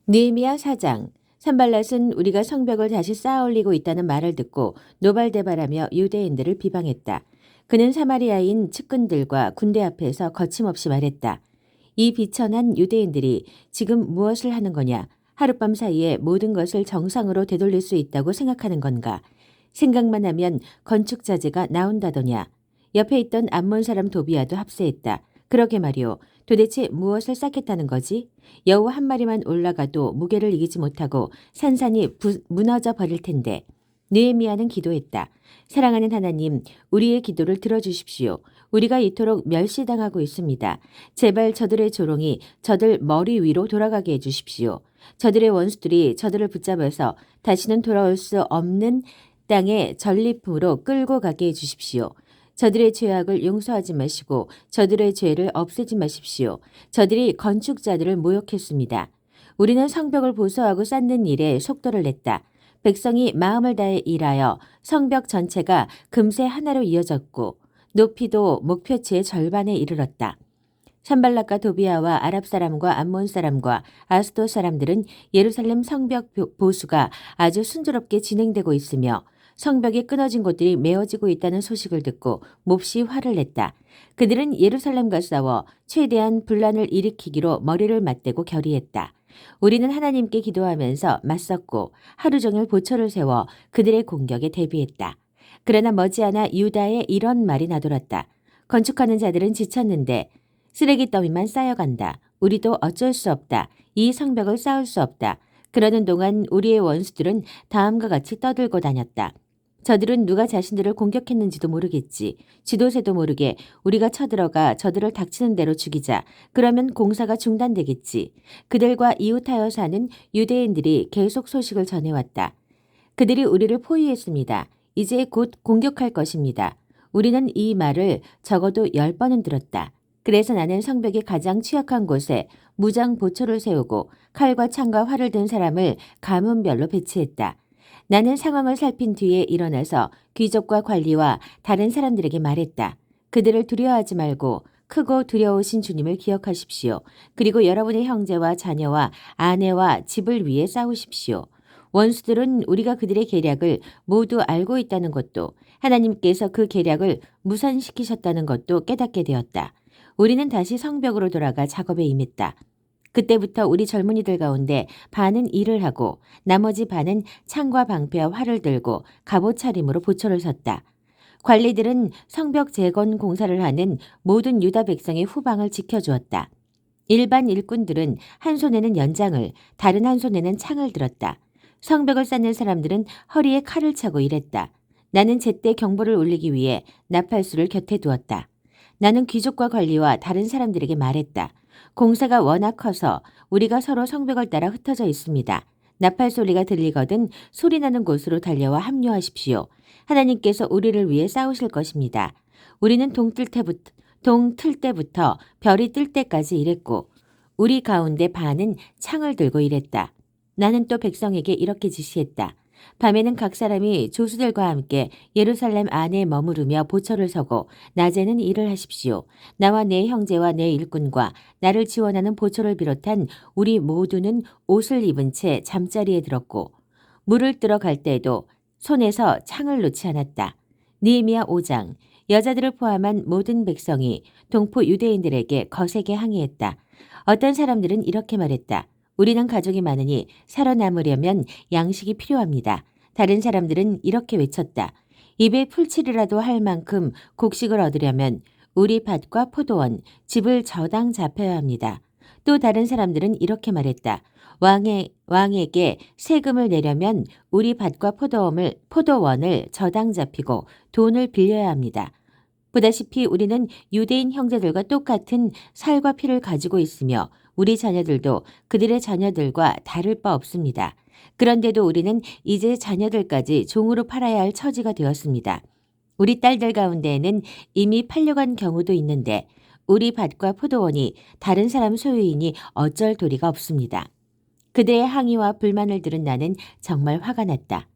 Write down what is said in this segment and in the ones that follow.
느헤미야 4장. 산발랏은 우리가 성벽을 다시 쌓아올리고 있다는 말을 듣고 노발대발하며 유대인들을 비방했다. 그는 사마리아인 측근들과 군대 앞에서 거침없이 말했다. 이 비천한 유대인들이 지금 무엇을 하는 거냐? 하룻밤 사이에 모든 것을 정상으로 되돌릴 수 있다고 생각하는 건가? 생각만 하면 건축 자재가 나온다더냐? 옆에 있던 암몬 사람 도비아도 합세했다. 그러게 말이오. 도대체 무엇을 쌓겠다는 거지? 여우 한 마리만 올라가도 무게를 이기지 못하고 산산이 무너져 버릴 텐데. 느헤미야는 기도했다. 사랑하는 하나님, 우리의 기도를 들어주십시오. 우리가 이토록 멸시당하고 있습니다. 제발 저들의 조롱이 저들 머리 위로 돌아가게 해주십시오. 저들의 원수들이 저들을 붙잡아서 다시는 돌아올 수 없는 땅의 전리품으로 끌고 가게 해주십시오. 저들의 죄악을 용서하지 마시고 저들의 죄를 없애지 마십시오. 저들이 건축자들을 모욕했습니다. 우리는 성벽을 보수하고 쌓는 일에 속도를 냈다. 백성이 마음을 다해 일하여 성벽 전체가 금세 하나로 이어졌고 높이도 목표치의 절반에 이르렀다. 산발락과 도비아와 아랍 사람과 암몬 사람과 아스돗 사람들은 예루살렘 성벽 보수가 아주 순조롭게 진행되고 있으며 성벽이 끊어진 곳들이 메어지고 있다는 소식을 듣고 몹시 화를 냈다. 그들은 예루살렘과 싸워 최대한 분란을 일으키기로 머리를 맞대고 결의했다. 우리는 하나님께 기도하면서 맞섰고 하루 종일 보초를 세워 그들의 공격에 대비했다. 그러나 머지않아 유다에 이런 말이 나돌았다. 건축하는 자들은 지쳤는데 쓰레기 더미만 쌓여간다. 우리도 어쩔 수 없다. 이 성벽을 쌓을 수 없다. 그러는 동안 우리의 원수들은 다음과 같이 떠들고 다녔다. 저들은 누가 자신들을 공격했는지도 모르겠지. 지도새도 모르게 우리가 쳐들어가 저들을 닥치는 대로 죽이자. 그러면 공사가 중단되겠지. 그들과 이웃하여 사는 유대인들이 계속 소식을 전해왔다. 그들이 우리를 포위했습니다. 이제 곧 공격할 것입니다. 우리는 이 말을 적어도 10번은 들었다. 그래서 나는 성벽의 가장 취약한 곳에 무장 보초를 세우고 칼과 창과 활을 든 사람을 가문별로 배치했다. 나는 상황을 살핀 뒤에 일어나서 귀족과 관리와 다른 사람들에게 말했다. 그들을 두려워하지 말고 크고 두려우신 주님을 기억하십시오. 그리고 여러분의 형제와 자녀와 아내와 집을 위해 싸우십시오. 원수들은 우리가 그들의 계략을 모두 알고 있다는 것도 하나님께서 그 계략을 무산시키셨다는 것도 깨닫게 되었다. 우리는 다시 성벽으로 돌아가 작업에 임했다. 그때부터 우리 젊은이들 가운데 반은 일을 하고 나머지 반은 창과 방패와 활을 들고 갑옷 차림으로 보초를 섰다. 관리들은 성벽 재건 공사를 하는 모든 유다 백성의 후방을 지켜주었다. 일반 일꾼들은 한 손에는 연장을, 다른 한 손에는 창을 들었다. 성벽을 쌓는 사람들은 허리에 칼을 차고 일했다. 나는 제때 경보를 울리기 위해 나팔수를 곁에 두었다. 나는 귀족과 관리와 다른 사람들에게 말했다. 공사가 워낙 커서 우리가 서로 성벽을 따라 흩어져 있습니다. 나팔 소리가 들리거든 소리나는 곳으로 달려와 합류하십시오. 하나님께서 우리를 위해 싸우실 것입니다. 우리는 동틀 때부터 별이 뜰 때까지 일했고 우리 가운데 반은 창을 들고 일했다. 나는 또 백성에게 이렇게 지시했다. 밤에는 각 사람이 조수들과 함께 예루살렘 안에 머무르며 보초를 서고 낮에는 일을 하십시오. 나와 내 형제와 내 일꾼과 나를 지원하는 보초를 비롯한 우리 모두는 옷을 입은 채 잠자리에 들었고 물을 뜨러 갈 때에도 손에서 창을 놓지 않았다. 느헤미야 5장. 여자들을 포함한 모든 백성이 동포 유대인들에게 거세게 항의했다. 어떤 사람들은 이렇게 말했다. 우리는 가족이 많으니 살아남으려면 양식이 필요합니다. 다른 사람들은 이렇게 외쳤다. 입에 풀칠이라도 할 만큼 곡식을 얻으려면 우리 밭과 포도원, 집을 저당 잡혀야 합니다. 또 다른 사람들은 이렇게 말했다. 왕에게 세금을 내려면 우리 밭과 포도원을 저당 잡히고 돈을 빌려야 합니다. 보다시피 우리는 유대인 형제들과 똑같은 살과 피를 가지고 있으며 우리 자녀들도 그들의 자녀들과 다를 바 없습니다. 그런데도 우리는 이제 자녀들까지 종으로 팔아야 할 처지가 되었습니다. 우리 딸들 가운데에는 이미 팔려간 경우도 있는데 우리 밭과 포도원이 다른 사람 소유이니 어쩔 도리가 없습니다. 그들의 항의와 불만을 들은 나는 정말 화가 났다.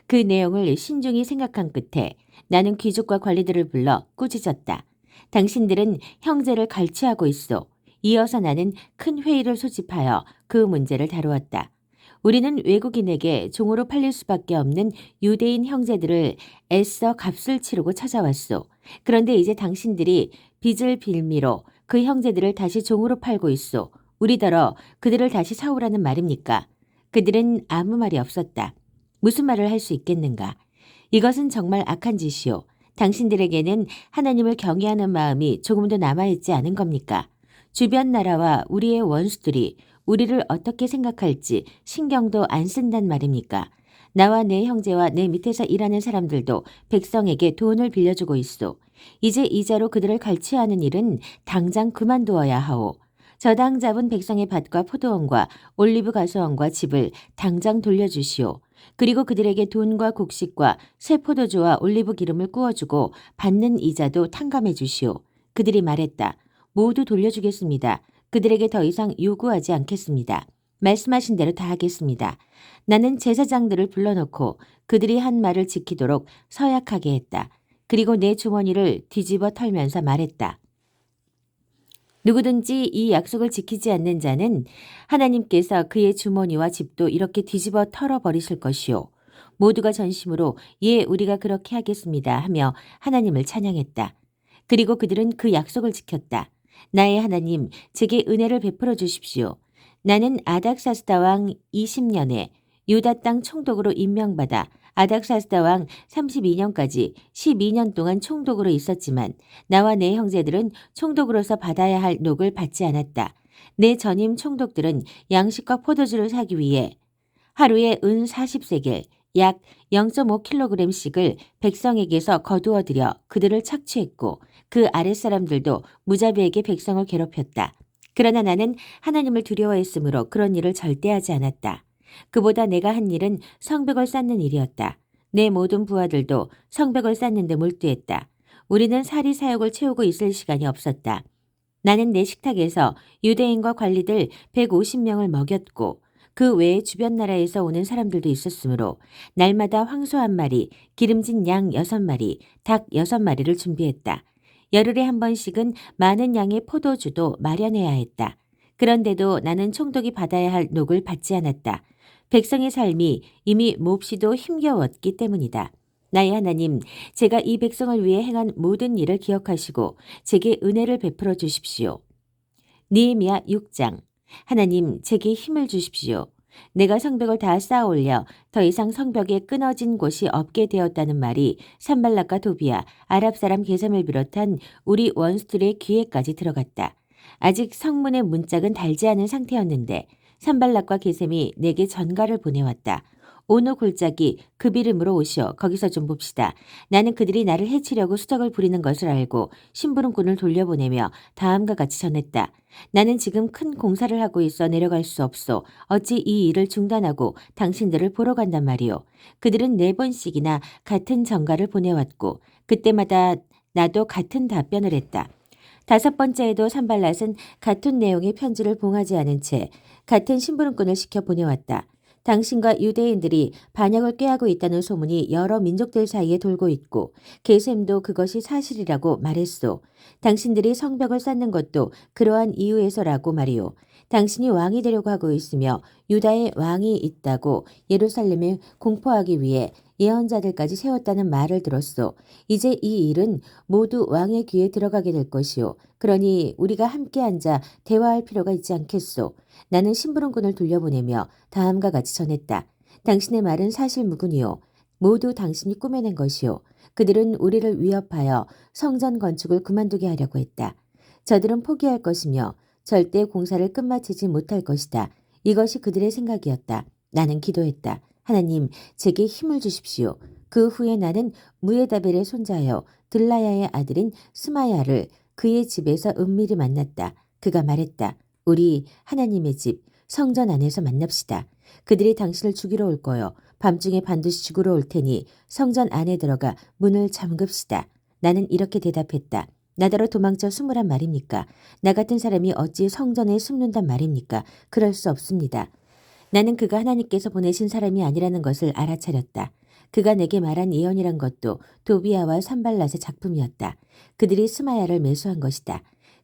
그 내용을 신중히 생각한 끝에 나는 귀족과 관리들을 불러 꾸짖었다. 당신들은 형제를 갈취하고 있어. 이어서 나는 큰 회의를 소집하여 그 문제를 다루었다. 우리는 외국인에게 종으로 팔릴 수밖에 없는 유대인 형제들을 애써 값을 치르고 찾아왔소. 그런데 이제 당신들이 빚을 빌미로 그 형제들을 다시 종으로 팔고 있소. 우리더러 그들을 다시 사오라는 말입니까? 그들은 아무 말이 없었다. 무슨 말을 할 수 있겠는가? 이것은 정말 악한 짓이오. 당신들에게는 하나님을 경외하는 마음이 조금도 남아있지 않은 겁니까? 주변 나라와 우리의 원수들이 우리를 어떻게 생각할지 신경도 안 쓴단 말입니까? 나와 내 형제와 내 밑에서 일하는 사람들도 백성에게 돈을 빌려주고 있소. 이제 이자로 그들을 갈취하는 일은 당장 그만두어야 하오. 저당 잡은 백성의 밭과 포도원과 올리브 가수원과 집을 당장 돌려주시오. 그리고 그들에게 돈과 곡식과 새 포도주와 올리브 기름을 구워주고 받는 이자도 탕감해 주시오. 그들이 말했다. 모두 돌려주겠습니다. 그들에게 더 이상 요구하지 않겠습니다. 말씀하신 대로 다 하겠습니다. 나는 제사장들을 불러놓고 그들이 한 말을 지키도록 서약하게 했다. 그리고 내 주머니를 뒤집어 털면서 말했다. 누구든지 이 약속을 지키지 않는 자는 하나님께서 그의 주머니와 집도 이렇게 뒤집어 털어버리실 것이요. 모두가 전심으로 예 우리가 그렇게 하겠습니다 하며 하나님을 찬양했다. 그리고 그들은 그 약속을 지켰다. 나의 하나님 제게 은혜를 베풀어 주십시오. 나는 아닥사스다 왕 20년에 유다 땅 총독으로 임명받아 아닥사스다 왕 32년까지 12년 동안 총독으로 있었지만 나와 내 형제들은 총독으로서 받아야 할 녹을 받지 않았다. 내 전임 총독들은 양식과 포도주를 사기 위해 하루에 은 40세겔 약 0.5kg씩을 백성에게서 거두어 들여 그들을 착취했고 그 아랫사람들도 무자비하게 백성을 괴롭혔다. 그러나 나는 하나님을 두려워했으므로 그런 일을 절대 하지 않았다. 그보다 내가 한 일은 성벽을 쌓는 일이었다. 내 모든 부하들도 성벽을 쌓는 데 몰두했다. 우리는 사리 사욕을 채우고 있을 시간이 없었다. 나는 내 식탁에서 유대인과 관리들 150명을 먹였고 그 외에 주변 나라에서 오는 사람들도 있었으므로 날마다 황소 1마리, 기름진 양 6마리, 닭 6마리를 준비했다. 열흘에 한 번씩은 많은 양의 포도주도 마련해야 했다. 그런데도 나는 총독이 받아야 할 녹을 받지 않았다. 백성의 삶이 이미 몹시도 힘겨웠기 때문이다. 나의 하나님, 제가 이 백성을 위해 행한 모든 일을 기억하시고 제게 은혜를 베풀어 주십시오. 느헤미야 6장. 하나님, 제게 힘을 주십시오. 내가 성벽을 다 쌓아 올려 더 이상 성벽에 끊어진 곳이 없게 되었다는 말이 산발락과 도비야, 아랍 사람 게셈을 비롯한 우리 원수들의 귀에까지 들어갔다. 아직 성문의 문짝은 달지 않은 상태였는데 산발락과 게셈이 내게 전가를 보내왔다. 오노 골짜기 그 이름으로 오시어 거기서 좀 봅시다. 나는 그들이 나를 해치려고 수작을 부리는 것을 알고 심부름꾼을 돌려보내며 다음과 같이 전했다. 나는 지금 큰 공사를 하고 있어 내려갈 수 없소. 어찌 이 일을 중단하고 당신들을 보러 간단 말이오. 그들은 4번씩이나 같은 전가를 보내왔고 그때마다 나도 같은 답변을 했다. 5번째에도 산발랏은 같은 내용의 편지를 봉하지 않은 채 같은 심부름꾼을 시켜 보내왔다. 당신과 유대인들이 반역을 꾀하고 있다는 소문이 여러 민족들 사이에 돌고 있고 게셈도 그것이 사실이라고 말했소. 당신들이 성벽을 쌓는 것도 그러한 이유에서라고 말이오. 당신이 왕이 되려고 하고 있으며 유다에 왕이 있다고 예루살렘에 공포하기 위해 예언자들까지 세웠다는 말을 들었소. 이제 이 일은 모두 왕의 귀에 들어가게 될 것이오. 그러니 우리가 함께 앉아 대화할 필요가 있지 않겠소. 나는 심부름꾼을 돌려보내며 다음과 같이 전했다. 당신의 말은 사실무근이오. 모두 당신이 꾸며낸 것이오. 그들은 우리를 위협하여 성전 건축을 그만두게 하려고 했다. 저들은 포기할 것이며 절대 공사를 끝마치지 못할 것이다. 이것이 그들의 생각이었다. 나는 기도했다. 하나님, 제게 힘을 주십시오. 그 후에 나는 무에다벨의 손자여 들라야의 아들인 스마야를 그의 집에서 은밀히 만났다. 그가 말했다. 우리 하나님의 집 성전 안에서 만납시다. 그들이 당신을 죽이러 올 거요. 밤중에 반드시 죽으러 올 테니 성전 안에 들어가 문을 잠급시다. 나는 이렇게 대답했다. 나더러 도망쳐 숨으란 말입니까? 나 같은 사람이 어찌 성전에 숨는단 말입니까? 그럴 수 없습니다. 나는 그가 하나님께서 보내신 사람이 아니라는 것을 알아차렸다. 그가 내게 말한 예언이란 것도 도비야와 산발랏의 작품이었다. 그들이 스마야를 매수한 것이다.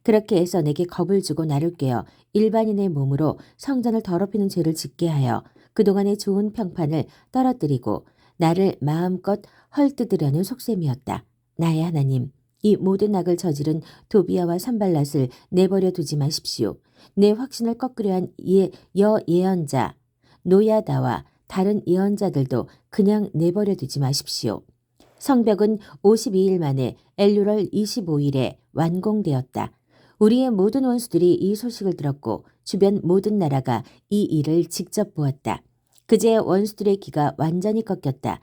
그렇게 해서 내게 겁을 주고 나를 꿰어 일반인의 몸으로 성전을 더럽히는 죄를 짓게 하여 그동안의 좋은 평판을 떨어뜨리고 나를 마음껏 헐뜯으려는 속셈이었다. 나의 하나님, 이 모든 악을 저지른 도비아와 산발랏을 내버려 두지 마십시오. 내 확신을 꺾으려 한 예언자 노야다와 다른 예언자들도 그냥 내버려 두지 마십시오. 성벽은 52일 만에 엘루럴 25일에 완공되었다. 우리의 모든 원수들이 이 소식을 들었고 주변 모든 나라가 이 일을 직접 보았다. 그제 원수들의 귀가 완전히 꺾였다.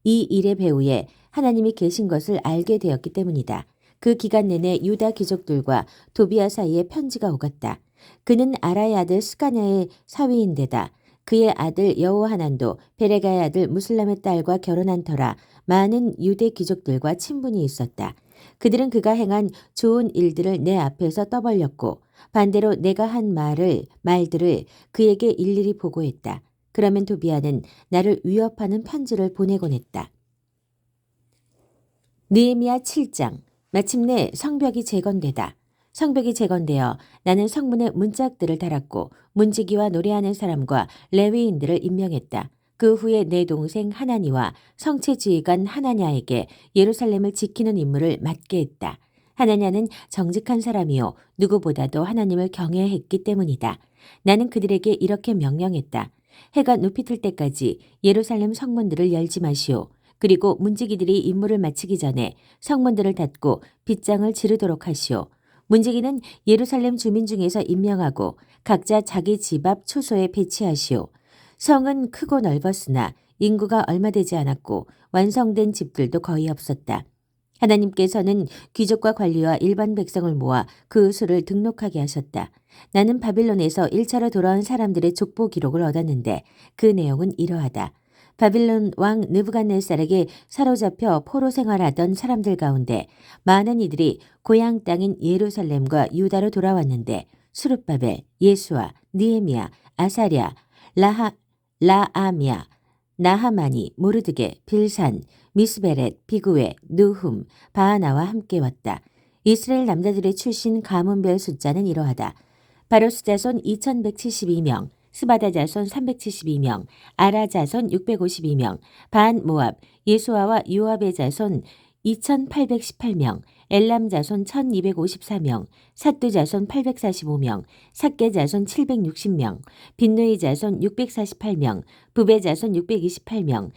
이 일의 배후에 하나님이 계신 것을 알게 되었기 때문이다. 그 기간 내내 유다 귀족들과 도비아 사이에 편지가 오갔다. 그는 아라의 아들 스가냐의 사위인데다 그의 아들 여호하난도 베레가의 아들 무슬람의 딸과 결혼한 터라 많은 유대 귀족들과 친분이 있었다. 그들은 그가 행한 좋은 일들을 내 앞에서 떠벌렸고 반대로 내가 한 말들을 그에게 일일이 보고했다. 그러면 도비아는 나를 위협하는 편지를 보내곤 했다. 느헤미야 7장. 마침내 성벽이 재건되다. 성벽이 재건되어 나는 성문에 문짝들을 달았고 문지기와 노래하는 사람과 레위인들을 임명했다. 그 후에 내 동생 하나니와 성체지휘관 하나냐에게 예루살렘을 지키는 임무를 맡게 했다. 하나냐는 정직한 사람이요 누구보다도 하나님을 경외했기 때문이다. 나는 그들에게 이렇게 명령했다. 해가 높이 뜰 때까지 예루살렘 성문들을 열지 마시오. 그리고 문지기들이 임무를 마치기 전에 성문들을 닫고 빗장을 지르도록 하시오. 문지기는 예루살렘 주민 중에서 임명하고 각자 자기 집 앞 초소에 배치하시오. 성은 크고 넓었으나 인구가 얼마 되지 않았고 완성된 집들도 거의 없었다. 하나님께서는 귀족과 관리와 일반 백성을 모아 그 수를 등록하게 하셨다. 나는 바빌론에서 1차로 돌아온 사람들의 족보 기록을 얻었는데 그 내용은 이러하다. 바빌론 왕 느부갓네살에게 사로잡혀 포로 생활하던 사람들 가운데 많은 이들이 고향 땅인 예루살렘과 유다로 돌아왔는데 수룹바벨, 예수아, 느헤미야, 아사랴, 라아미야, 나하마니, 모르드게, 빌산, 미스베렛, 비구에, 느훔, 바하나와 함께 왔다. 이스라엘 남자들의 출신 가문별 숫자는 이러하다. 바로스 자손 2172명, 스바다 자손 372명, 아라 자손 652명, 반 모압, 예수아와 요압의 자손 2818명, 엘람 자손 1254명, 삿두 자손 845명, 삭게 자손 760명, 빈누이 자손 648명, 부베 자손 628명,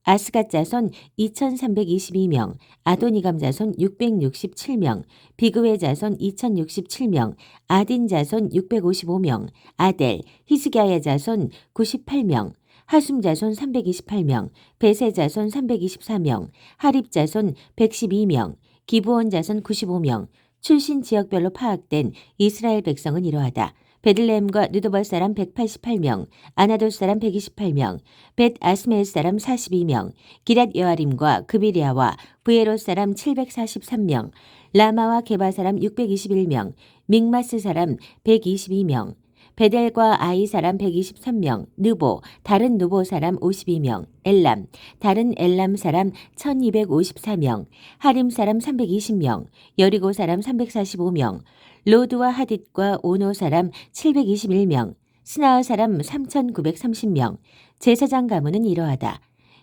아스갓 자손 2322명, 아도니감 자손 667명, 비그웨 자손 2067명, 아딘 자손 655명, 아델, 히스기야의 자손 98명, 하숨 자손 328명, 베세 자손 324명, 하립 자손 112명, 기브온 자손 95명, 출신 지역별로 파악된 이스라엘 백성은 이러하다. 베들레헴과 느도발 사람 188명, 아나돗 사람 128명, 벳 아스메엘 사람 42명, 기랏 여아림과 그비리아와 브에롯 사람 743명, 라마와 게바 사람 621명, 믹마스 사람 122명, 베델과 아이 사람 123명, 느보, 다른 느보 사람 52명, 엘람, 다른 엘람 사람 1254명, 하림 사람 320명, 여리고 사람 345명, 로드와 하딧과 오노 사람 721명, 스나아 사람 3930명, 제사장 가문은 이러하다.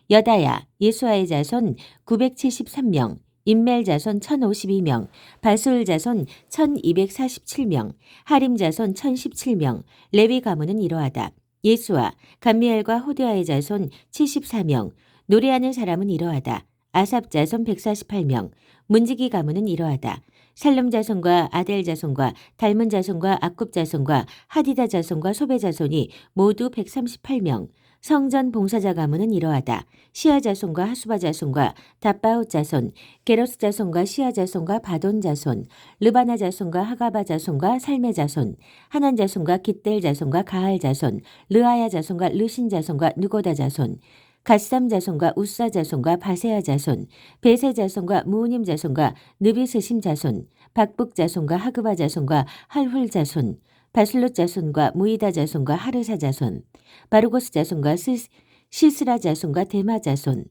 여다야, 예수아의 자손 973명, 인멜 자손 1052명, 바술 자손 1247명, 하림 자손 1017명, 레위 가문은 이러하다. 예수아, 감미엘과 호디아의 자손 74명, 노래하는 사람은 이러하다. 아삽 자손 148명, 문지기 가문은 이러하다. 살름 자손과 아델 자손과 달문 자손과 악굽 자손과 하디다 자손과 소베 자손이 모두 138명, 성전 봉사자 가문은 이러하다. 시아 자손과 하수바 자손과 답바웃 자손, 게로스 자손과 시아 자손과 바돈 자손, 르바나 자손과 하가바 자손과 살메 자손, 하난 자손과 깃델 자손과 가할 자손, 르아야 자손과 르신 자손과 느고다 자손, 갓삼 자손과 우사 자손과 바세아 자손, 베세 자손과 무우님 자손과 느비스심 자손, 박북 자손과 하그바 자손과 할훌 자손, 바슬롯 자손과 무이다 자손과 하르사 자손, 바르고스 자손과 시스라 자손과 데마 자손,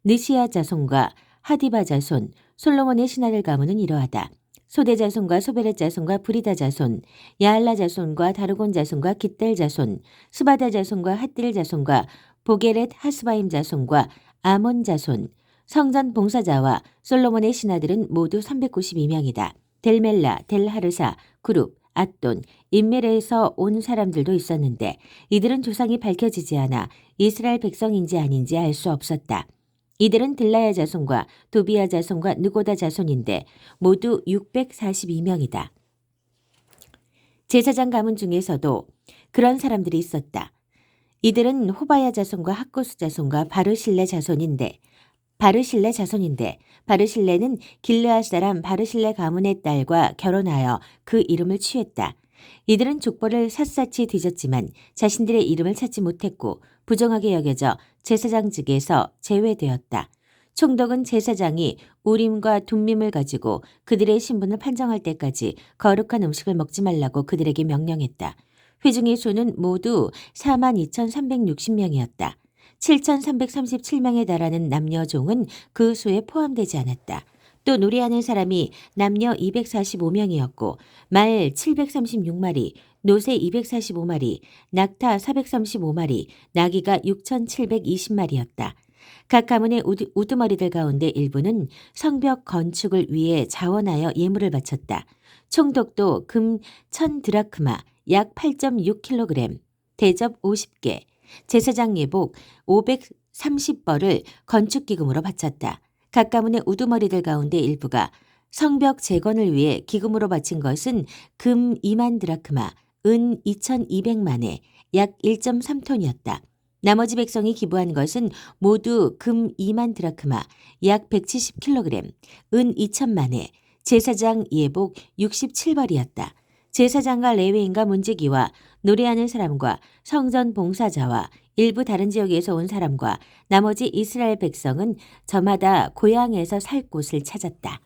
느시아 자손과 하디바 자손, 솔로몬의 신하들 가문은 이러하다. 소대 자손과 소베렛 자손과 브리다 자손, 야알라 자손과 다르곤 자손과 깃델 자손, 스바다 자손과 핫딜 자손과 보게렛 하스바임 자손과 아몬 자손, 성전 봉사자와 솔로몬의 신하들은 모두 392명이다. 델멜라, 델하르사, 구룹, 앗돈, 인멜에서 온 사람들도 있었는데 이들은 조상이 밝혀지지 않아 이스라엘 백성인지 아닌지 알 수 없었다. 이들은 들라야 자손과 도비야 자손과 느고다 자손인데 모두 642명이다. 제사장 가문 중에서도 그런 사람들이 있었다. 이들은 호바야 자손과 학고스 자손과 바르실레 자손인데 바르실레는 길르앗 사람 바르실레 가문의 딸과 결혼하여 그 이름을 취했다. 이들은 족보를 샅샅이 뒤졌지만 자신들의 이름을 찾지 못했고 부정하게 여겨져 제사장직에서 제외되었다. 총독은 제사장이 우림과 둠밈을 가지고 그들의 신분을 판정할 때까지 거룩한 음식을 먹지 말라고 그들에게 명령했다. 회중의 수는 모두 42,360명이었다. 7,337명에 달하는 남녀종은 그 수에 포함되지 않았다. 또 노래하는 사람이 남녀 245명이었고 말 736마리, 노새 245마리, 낙타 435마리, 나귀가 6,720마리였다. 각 가문의 우두머리들 가운데 일부는 성벽 건축을 위해 자원하여 예물을 바쳤다. 총독도 금 1,000드라크마, 약 8.6kg, 대접 50개, 제사장 예복 530벌을 건축기금으로 바쳤다. 각 가문의 우두머리들 가운데 일부가 성벽 재건을 위해 기금으로 바친 것은 금 2만 드라크마, 은 2,200만에 약 1.3톤이었다. 나머지 백성이 기부한 것은 모두 금 2만 드라크마, 약 170kg, 은 2천만에 제사장 예복 67벌이었다. 제사장과 레위인과 문지기와 노래하는 사람과 성전 봉사자와 일부 다른 지역에서 온 사람과 나머지 이스라엘 백성은 저마다 고향에서 살 곳을 찾았다.